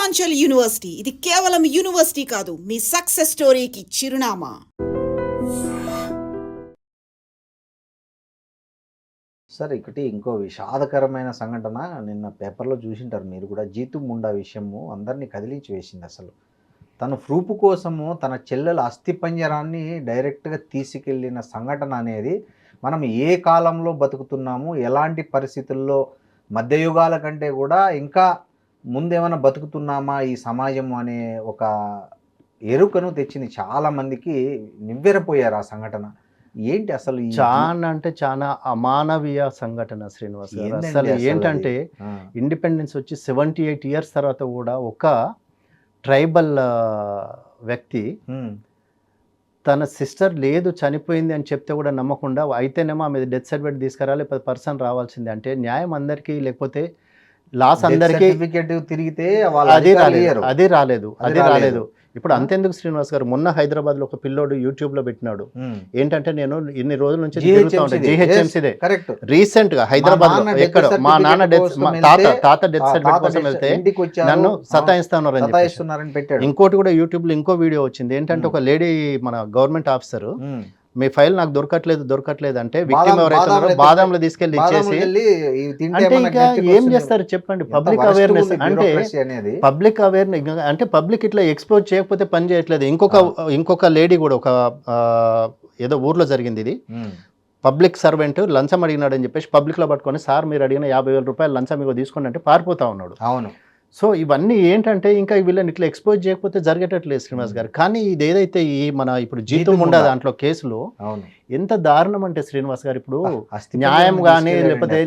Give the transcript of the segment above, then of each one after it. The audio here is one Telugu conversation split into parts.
పూర్వాంచల్ యూనివర్సిటీ ఇది కేవలం యూనివర్సిటీ కాదు, మీ సక్సెస్ స్టోరీకి చిరునామా. సార్ ఇంకో విషాదకరమైన సంఘటన నిన్న పేపర్లో చూసింటారు మీరు కూడా. జీతు ముండా విషయము అందరినీ కదిలించి వేసింది. అసలు తన ప్రూఫ్ కోసము తన చెల్లెల అస్థిపంజరాన్ని డైరెక్ట్గా తీసుకెళ్ళిన సంఘటన అనేది మనం ఏ కాలంలో బతుకుతున్నాము, ఎలాంటి పరిస్థితుల్లో, మధ్యయుగాల కంటే కూడా ఇంకా ముందేమైనా బతుకుతున్నామా ఈ సమాజం అనే ఒక ఎరుకను తెచ్చింది. చాలామందికి నివ్వెరపోయారు ఆ సంఘటన. ఏంటి అసలు చాలా అంటే చాలా అమానవీయ సంఘటన శ్రీనివాస్ గారు. అసలు ఏంటంటే ఇండిపెండెన్స్ వచ్చి 78 ఇయర్స్ తర్వాత కూడా ఒక ట్రైబల్ వ్యక్తి తన సిస్టర్ లేదు చనిపోయింది అని చెప్తే కూడా నమ్మకుండా అయితేనేమో ఆమె డెత్ సర్టిఫికేట్ తీసుకురా లేకపోతే పర్సన్ రావాల్సిందే అంటే న్యాయం అందరికీ లేకపోతే లాస్ అందరికీ తిరిగితే అది రాలేదు. ఇప్పుడు అంతెందుకు శ్రీనివాస్ గారు, మొన్న హైదరాబాద్ లో ఒక పిల్లోడు యూట్యూబ్ లో పెట్టినాడు. ఏంటంటే నేను ఇన్ని రోజుల నుంచి జిహెచ్ఎంసీదే రీసెంట్ గా హైదరాబాద్ లో ఎక్కడ మా నాన్న తాత డెత్ సర్టిఫికేట్ కోసం వెళ్తే నన్ను సతాయిస్తున్నారు అని చెప్పి. ఇంకోటి కూడా యూట్యూబ్ లో ఇంకో వీడియో వచ్చింది. ఏంటంటే ఒక లేడీ మన గవర్నమెంట్ ఆఫీసర్ మీ ఫైల్ నాకు దొరకట్లేదు అంటే విక్టిమ్ ఎవరైతే ఉన్నారో బాదాంలో తీసుకెళ్లి ఇచ్చేసి అంటే ఇంకా ఏం చేస్తారు చెప్పండి. పబ్లిక్ అవేర్నెస్ అంటే పబ్లిక్ అవేర్నెస్ అంటే పబ్లిక్ ఇట్లా ఎక్స్పోజ్ చేయకపోతే పని చేయట్లేదు. ఇంకొక లేడీ కూడా ఒక ఏదో ఊర్లో జరిగింది ఇది. పబ్లిక్ సర్వెంట్ లంచం అడిగినాడని చెప్పేసి పబ్లిక్ లో పట్టుకొని సార్ మీరు అడిగిన 50,000 రూపాయలు లంచం మీకు తీసుకోండి అంటే పారిపోతా ఉన్నాడు. అవును. సో ఇవన్నీ ఏంటంటే ఇంకా వీళ్ళని ఇట్లా ఎక్స్పోజ్ చేయకపోతే జరిగేటట్లేదు శ్రీనివాస్ గారు. కానీ ఇది ఏదైతే ఈ మన ఇప్పుడు జీతు ముండా దాంట్లో కేసులో ఎంత దారుణం అంటే శ్రీనివాస్ గారు, ఇప్పుడు న్యాయం కానీ లేకపోతే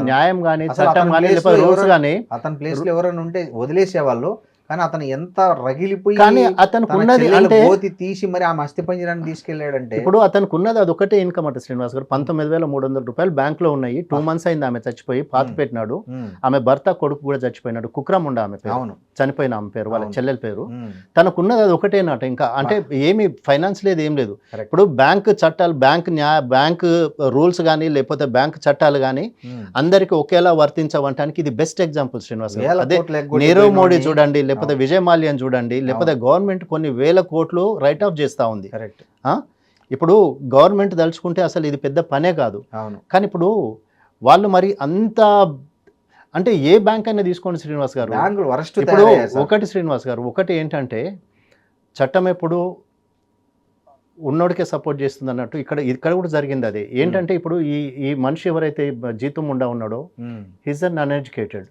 చట్టం కానీ లేకపోతే రూల్స్ కానీ అతని ప్లేస్ లో ఎవరైనా ఉంటే వదిలేసేవాళ్ళు. కానీ అతను ఎంత రగిలిపోయి కానీ అతనికి ఉన్నది అంటే తీసి మరి ఆమె అస్థిపంజరాన్ని తీసుకెళ్లాడంటే ఇప్పుడు అతనికి ఉన్నది అదొకటే ఇన్కమ్ అంటే శ్రీనివాస్ గారు. 19,300 రూపాయలు బ్యాంక్ లో ఉన్నాయి. 2 months అయింది ఆమె చచ్చిపోయి, పాత పెట్టినాడు. ఆమె భర్త కొడుకు కూడా చచ్చిపోయినాడు. కుక్రముండా ఆమె పేరు, చనిపోయిన ఆమె పేరు, వాళ్ళ చెల్లెల పేరు. తనకున్నది అది ఒకటేనట. ఇంకా అంటే ఏమి ఫైనాన్స్ లేదు, ఏం లేదు. ఇప్పుడు బ్యాంక్ చట్టాలు, బ్యాంక్ రూల్స్ కానీ లేకపోతే బ్యాంక్ చట్టాలు కానీ అందరికి ఒకేలా వర్తించవంటానికి ఇది బెస్ట్ ఎగ్జాంపుల్ శ్రీనివాస్ గారు. అదే నీరవ్ మోడీ చూడండి, లేకపోతే విజయ్ మాల్యాన్ చూడండి, లేకపోతే గవర్నమెంట్ కొన్ని వేల కోట్లు రైట్ ఆఫ్ చేస్తూ ఉంది. ఇప్పుడు గవర్నమెంట్ తలుచుకుంటే అసలు ఇది పెద్ద పనే కాదు. కానీ ఇప్పుడు వాళ్ళు మరి అంత అంటే ఏ బ్యాంక్ అయినా తీసుకోండి శ్రీనివాస్ గారు. ఇప్పుడు ఒకటి ఏంటంటే చట్టం ఎప్పుడు ఉన్నోడికే సపోర్ట్ చేస్తుంది అన్నట్టు ఇక్కడ కూడా జరిగింది. అది ఏంటంటే ఇప్పుడు ఈ మనిషి ఎవరైతే జీతు ముండా ఉన్నాడో హిజ్ అన్ అన్ఎడ్యుకేటెడ్,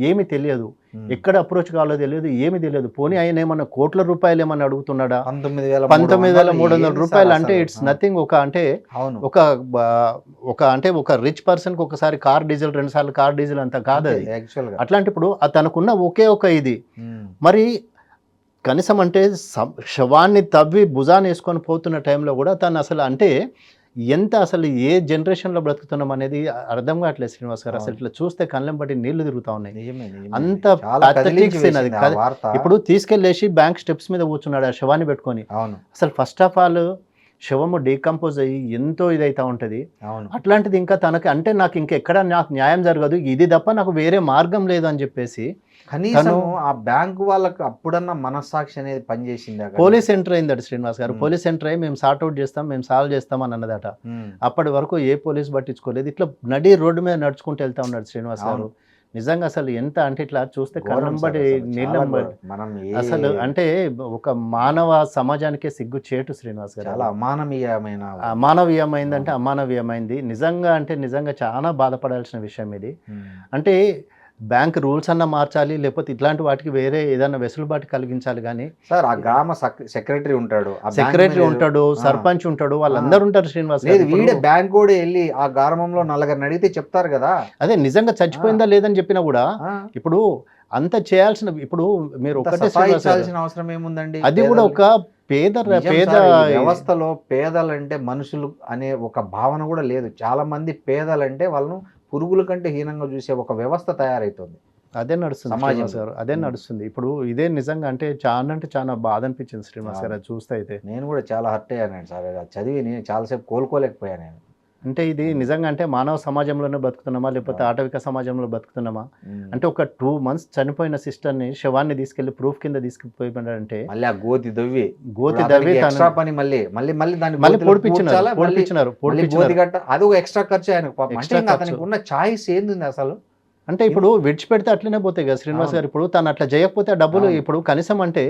ఏమి తెలియదు, ఎక్కడ అప్రోచ్ కావాలో తెలియదు, ఏమి తెలియదు. పోనీ ఆయన ఏమన్నా కోట్ల రూపాయలు ఏమన్నా అడుగుతున్నాడా? 19,300 రూపాయలు అంటే ఇట్స్ నథింగ్. ఒక రిచ్ పర్సన్ కి ఒకసారి కార్ డీజిల్ 2 సార్లు కార్ డీజిల్ అంత కాదు అది. అట్లాంటి ఇప్పుడు తనకున్న ఒకే ఒక ఇది మరి కనీసం అంటే శవాన్ని తవ్వి భుజాన్ని వేసుకొని పోతున్న టైంలో కూడా తను అసలు అంటే ఎంత అసలు ఏ జనరేషన్లో బ్రతుకుతున్నాం అనేది అర్థం కావట్లేదు శ్రీనివాస్ గారు. అసలు ఇట్లా చూస్తే కళ్ళెం బట్టి నీళ్లు తిరుగుతా ఉన్నాయి. అంత అది ఇప్పుడు తీసుకెళ్లేసి బ్యాంక్ స్టెప్స్ మీద కూర్చున్నాడు ఆ శవాన్ని పెట్టుకొని. అసలు ఫస్ట్ ఆఫ్ ఆల్ శవము డీకంపోజ్ అయ్యి ఎంతో ఇదైతా ఉంటుంది. అట్లాంటిది ఇంకా తనకి అంటే నాకు ఇంకెక్కడ నాకు న్యాయం జరగదు, ఇది తప్ప నాకు వేరే మార్గం లేదు అని చెప్పేసి కనీసం ఆ బ్యాంకు వాళ్ళకి అప్పుడన్నా మనస్సాక్షి అనేది పనిచేసింది. పోలీస్ ఎంటర్ అయిందట శ్రీనివాస్ గారు. పోలీస్ ఎంటర్ అయ్యి మేము సార్ట్అవుట్ చేస్తాం, మేము సాల్వ్ చేస్తాం అని అన్నదట. అప్పటి వరకు ఏ పోలీస్ పట్టించుకోలేదు. ఇట్లా నడి రోడ్డు మీద నడుచుకుంటూ వెళ్తా ఉన్నాడు శ్రీనివాస్ గారు. నిజంగా అసలు ఎంత అంటే ఇట్లా చూస్తే కళ్ళంబడి నీళ్ళంబడి అసలు అంటే ఒక మానవ సమాజానికే సిగ్గు చేటు శ్రీనివాస్ గారు. చాలా అమానవీయమైందంటే అమానవీయమైంది నిజంగా. అంటే నిజంగా చాలా బాధపడాల్సిన విషయం ఇది. అంటే బ్యాంక్ రూల్స్ అన్న మార్చాలి, లేకపోతే ఇట్లాంటి వాటికి వేరే ఏదైనా వెసులుబాటు కలిగించాలి. కానీ సార్ ఆ గ్రామ సెక్రటరీ ఉంటాడు, సర్పంచ్ ఉంటాడు, వాళ్ళందరూ ఉంటారు శ్రీనివాస్ గారు. వీడే బ్యాంక్ కూడా వెళ్ళి ఆ గ్రామంలో 4 అడిగితే చెప్తారు కదా. అదే నిజంగా చచ్చిపోయిందా లేదని చెప్పినా కూడా ఇప్పుడు అంత చేయాల్సిన ఇప్పుడు మీరు ఒకటే అవసరం ఏముందండి. అది కూడా ఒక పేద వ్యవస్థలో పేదలంటే మనుషులు అనే ఒక భావన కూడా లేదు. చాలా మంది పేదలంటే వాళ్ళను పురుగుల కంటే హీనంగా చూసే ఒక వ్యవస్థ తయారైతుంది. అదే నడుస్తుంది శ్రీనివాస్ గారు, అదే నడుస్తుంది ఇప్పుడు. ఇదే నిజంగా అంటే చాలా బాధ అనిపించింది శ్రీనివాస్ గారు చూస్తే. అయితే నేను కూడా చాలా హర్ట్ అయ్యాను సార్. చదివి నేను చాలాసేపు కోలుకోలేకపోయాను. నేను అంటే ఇది నిజంగా అంటే మానవ సమాజంలోనే బతుకుతున్నామా లేకపోతే ఆటవిక సమాజంలో బతుకుతున్నామా? అంటే ఒక 2 months చనిపోయిన సిస్టర్ని శవాన్ని తీసుకెళ్లి ప్రూఫ్ కింద తీసుకుపోయాడంటే మళ్ళీ ఆ గోతి దవ్వి ఎక్స్ట్రా పని మళ్ళీ దాన్ని పొడిపించినారు. అది ఒక ఎక్స్ట్రా ఖర్చు ఆయనకు పాపం. అంటే ఇంకా అతనికి ఉన్న చాయిస్ ఏంది అసలు? అంటే ఇప్పుడు విడిచిపెడితే అట్లనే పోతాయి కదా శ్రీనివాస్ గారు. ఇప్పుడు తను అట్లా చేయకపోతే ఆ డబ్బులు ఇప్పుడు కనీసం అంటే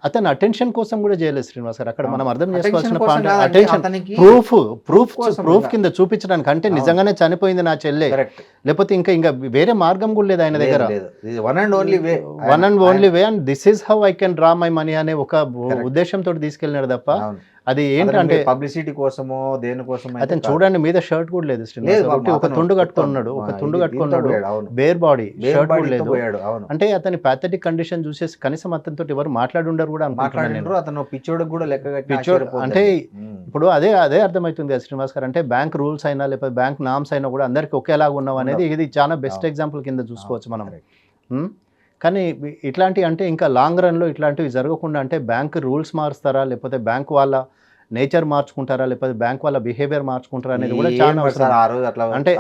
అతను అటెన్షన్ కోసం కూడా చేయలేదు శ్రీనివాస్ గారు. అక్కడ మనం అర్థం చేసుకోవాల్సిన పాయింట్ అటెన్షన్, ప్రూఫ్ కింద చూపించడానికి. అంటే నిజంగానే చనిపోయింది నా చెల్లె, లేకపోతే ఇంకా వేరే మార్గం కూడా లేదు ఆయన దగ్గర. One and only way and this is how I can draw my money అనే ఒక ఉద్దేశంతో తీసుకెళ్ళినాడు తప్ప అది ఏంటంటే పబ్లిసిటీ కోసమో దేనికోసం. అతను చూడండి మీద షర్ట్ కూడా లేదు శ్రీనివాస్, ఒక తుండు కట్టుకున్నాడు, బేర్ బాడీ, షర్ట్ కూడా లేదు. అంటే అతని ప్యాథటిక్ కండిషన్ చూసేసి కనీసం అతనితో ఎవరు మాట్లాడుండరు కూడా అనుకుంటున్నాను. అతను పిచ్చోడు కూడా పిచ్చోడు అంటే ఇప్పుడు అదే అర్థమవుతుంది కదా శ్రీనివాస్ గారు. అంటే బ్యాంక్ రూల్స్ అయినా లేకపోతే బ్యాంక్ నామ్స్ అయినా కూడా అందరికి ఒకేలాగా ఉన్నాం అనేది ఇది చాలా బెస్ట్ ఎగ్జాంపుల్ కింద చూసుకోవచ్చు మనం. కానీ ఇట్లాంటి అంటే ఇంకా లాంగ్ రన్లో ఇట్లాంటివి జరగకుండా అంటే బ్యాంక్ రూల్స్ మారుస్తారా లేకపోతే బ్యాంక్ వాళ్ళ నేచర్ మార్చుకుంటారా లేకపోతే బ్యాంక్ వాళ్ళ బిహేవియర్ మార్చుకుంటారా అనేది కూడా చాలా అవసరం. అంటే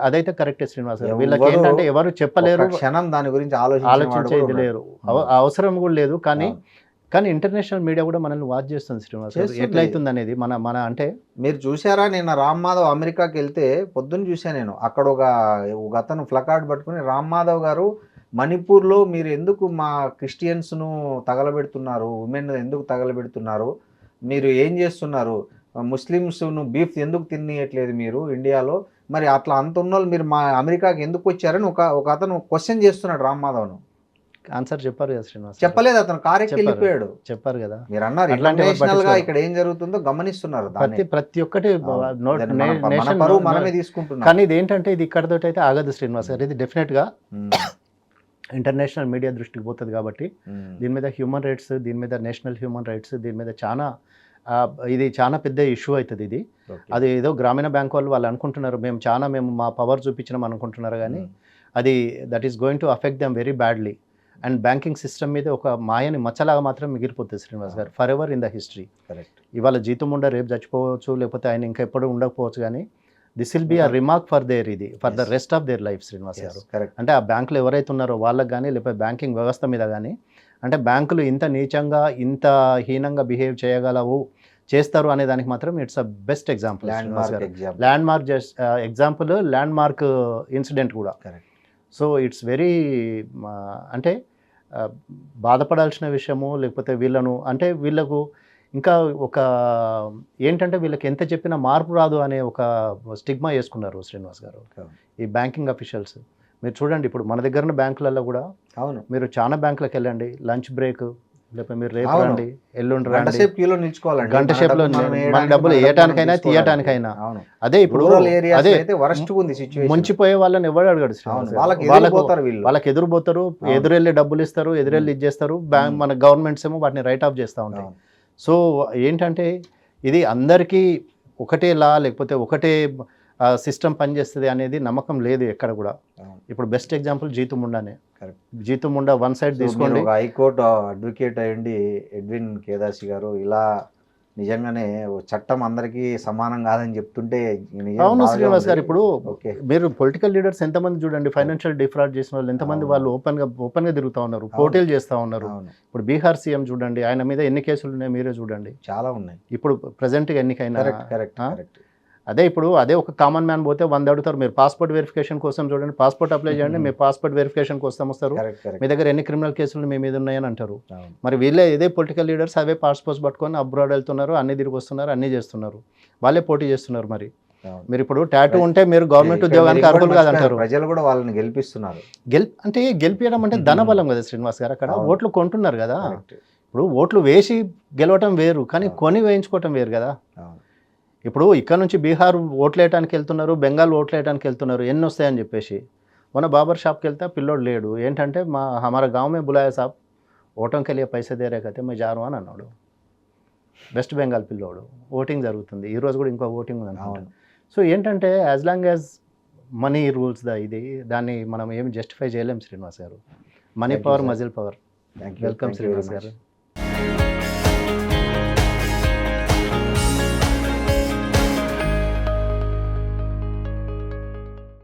అదైతే కరెక్టే శ్రీనివాస్ గారు. వీళ్ళకి ఏంటంటే ఎవరు చెప్పలేరు, క్షణం దాని గురించి ఆలోచించేది లేరు, అవసరం కూడా లేదు. కానీ ఇంటర్నేషనల్ మీడియా కూడా మనల్ని వాచ్ చేస్తుంది శ్రీనివాస్ గారు. ఎట్లయితుంది అనేది మన అంటే మీరు చూసారా, నిన్న రామ్ మాధవ్ అమెరికాకి వెళ్తే పొద్దున్న చూసాను నేను. అక్కడ ఒక అతను ప్లకార్డ్ పట్టుకుని రామ్ మాధవ్ గారు మణిపూర్లో మీరు ఎందుకు మా క్రిస్టియన్స్ను తగలబెడుతున్నారు, ఉమెన్ ఎందుకు తగలబెడుతున్నారు, మీరు ఏం చేస్తున్నారు, ముస్లిమ్స్ను బీఫ్ ఎందుకు తినియట్లేదు మీరు ఇండియాలో, మరి అట్లా అంత ఉన్నోళ్ళు మీరు మా అమెరికాకి ఎందుకు వచ్చారని ఒక అతను క్వశ్చన్ చేస్తున్నాడు రామ్ మాధవ్ను. ఆన్సర్ చెప్పారు కదా శ్రీనివాస్. చెప్పలేదు, అతను కారెక్కి వెళ్ళిపోయాడు. చెప్పారు కదా, మీరు అన్నారు ఇంటర్నేషనల్ గా ఇక్కడ ఏం జరుగుతుందో గమనిస్తున్నారు. ప్రతి ఒక్కటి మనమే తీసుకుంటున్నాం. కానీ ఇది ఏంటంటే ఇది ఇక్కడతో అయితే ఆగదు శ్రీనివాస్ గారు. ఇది డెఫినెట్ గా ఇంటర్నేషనల్ మీడియా దృష్టికి పోతుంది కాబట్టి దీని మీద హ్యూమన్ రైట్స్, దీని మీద నేషనల్ హ్యూమన్ రైట్స్, దీని మీద ఇది చాలా పెద్ద ఇష్యూ అవుతుంది. ఇది అది ఏదో గ్రామీణ బ్యాంక్ వాళ్ళు అనుకుంటున్నారు మేము మా పవర్ చూపించినాం అనుకుంటున్నారు, కానీ అది that is going to affect them very badly. And banking system మీద ఒక మాయని మచ్చలాగా మాత్రం మిగిలిపోతుంది శ్రీనివాస్ గారు, for ever in the history. ఇవాళ జీతం ఉండ రేపు చచ్చిపోవచ్చు, లేకపోతే ఆయన ఇంకా ఎప్పుడు ఉండకపోవచ్చు, కానీ this will be a remark for the rest of their life Srinivas గారు. అంటే ఆ బ్యాంకులు ఎవరైతే ఉన్నారో వాళ్ళకి కానీ లేకపోతే బ్యాంకింగ్ వ్యవస్థ మీద కానీ అంటే బ్యాంకులు ఇంత నీచంగా ఇంత హీనంగా బిహేవ్ చేస్తారు అనే దానికి మాత్రం it's a best example. Land mark example, land mark incident కూడా. సో ఇట్స్ వెరీ అంటే బాధపడాల్సిన విషయము. లేకపోతే వీళ్ళకు ఇంకా ఒక ఏంటంటే వీళ్ళకి ఎంత చెప్పినా మార్పు రాదు అనే ఒక స్టిగ్మా వేసుకున్నారు శ్రీనివాస్ గారు ఈ బ్యాంకింగ్ అఫీషియల్స్. మీరు చూడండి ఇప్పుడు మన దగ్గర బ్యాంకులలో కూడా మీరు చాలా బ్యాంకులకు వెళ్ళండి, లంచ్ బ్రేక్ లేకపోతే మీరు రేపు రండి, ఎల్లుండి రండి, గంట సేపులో మన డబ్బులు వేయటానికైనా తీయటానికైనా. అదే ఇప్పుడు అదే ముంచిపోయే వాళ్ళని ఎవరు అడగడు శ్రీనివాస్. వాళ్ళకి ఎదురుపోతారు, ఎదురెళ్ళి డబ్బులు ఇస్తారు, ఎదురెళ్ళి ఇచ్చేస్తారు. మన గవర్నమెంట్స్ ఏమో వాటిని రైట్ ఆఫ్ చేస్తూ ఉంటాయి. సో ఏంటంటే ఇది అందరికీ ఒకటే లా లేకపోతే ఒకటే సిస్టమ్ పనిచేస్తుంది అనేది నమ్మకం లేదు ఎక్కడ కూడా. ఇప్పుడు బెస్ట్ ఎగ్జాంపుల్ జీతు ముండానే. జీతు ముండా వన్ సైడ్ తీసుకోండి, హైకోర్టు అడ్వకేట్ అయ్యండి ఎడ్విన్ కేదాసి గారు, ఇలా నిజంగానే చట్టం అందరికీ సమానం కాదని చెప్తుంటే. అవును శ్రీనివాస్ గారు, ఇప్పుడు మీరు పొలిటికల్ లీడర్స్ ఎంతమంది చూడండి, ఫైనాన్షియల్ డిఫ్రాడ్ చేసిన వాళ్ళు ఎంతమంది వాళ్ళు ఓపెన్ గా తిరుగుతూ ఉన్నారు, పోటీలు చేస్తూ ఉన్నారు. ఇప్పుడు బీహార్ సీఎం చూడండి, ఆయన మీద ఎన్ని కేసులు ఉన్నాయి మీరే చూడండి, చాలా ఉన్నాయి. ఇప్పుడు ప్రెసెంట్ గా ఎన్నికైనా అదే ఒక కామన్ మ్యాన్ పోతే 100 అడుగుతారు. మీరు పాస్పోర్ట్ వెరిఫికేషన్ కోసం చూడండి, పాస్పోర్ట్ అప్లై చేయండి, మీ పాస్పోర్ట్ వెరిఫికేషన్ కోసం వస్తారు, మీ దగ్గర ఎన్ని క్రిమినల్ కేసులు మీ మీద ఉన్నాయని అంటారు. మరి వీళ్ళే ఇదే పొలిటికల్ లీడర్స్ అవే పాస్పోర్ట్స్ పట్టుకొని అబ్రాడ్ వెళ్తున్నారు, అన్ని తిరిగి వస్తున్నారు, అన్ని చేస్తున్నారు, వాళ్ళే పోటీ చేస్తున్నారు. మరి మీరు ఇప్పుడు టాటూ ఉంటే మీరు గవర్నమెంట్ ఉద్యోగానికి అర్హులు కాదంటారు. ప్రజలు కూడా వాళ్ళని గెలిపిస్తున్నారు. అంటే గెలిపించడం అంటే ధనబలం కదా శ్రీనివాస్ గారు. అక్కడ ఓట్లు కొంటున్నారు కదా. ఇప్పుడు ఓట్లు వేసి గెలవటం వేరు, కానీ కొని వేయించుకోవటం వేరు కదా. ఇప్పుడు ఇక్కడ నుంచి బీహార్ ఓట్లేయడానికి వెళ్తున్నారు, బెంగాల్ ఓట్లేయడానికి వెళ్తున్నారు, ఎన్ని వస్తాయని చెప్పేసి. మన బాబర్ షాప్కి వెళ్తే పిల్లోడు లేడు, ఏంటంటే హమారా గాँव में बुलाया साहब, ఓటం के लिए पैसे दे रहे कहते मैं जा रहा हूं అని అన్నాడు. వెస్ట్ బెంగాల్ పిల్లోడు. ఓటింగ్ జరుగుతుంది, ఈరోజు కూడా ఇంకో ఓటింగ్ ఉంది అనుకుంటాను. సో ఏంటంటే as long as money rules దాన్ని మనం ఏమి జస్టిఫై చేయలేం శ్రీనివాస్ గారు. Money power, muscle power. Welcome Srinivas గారు.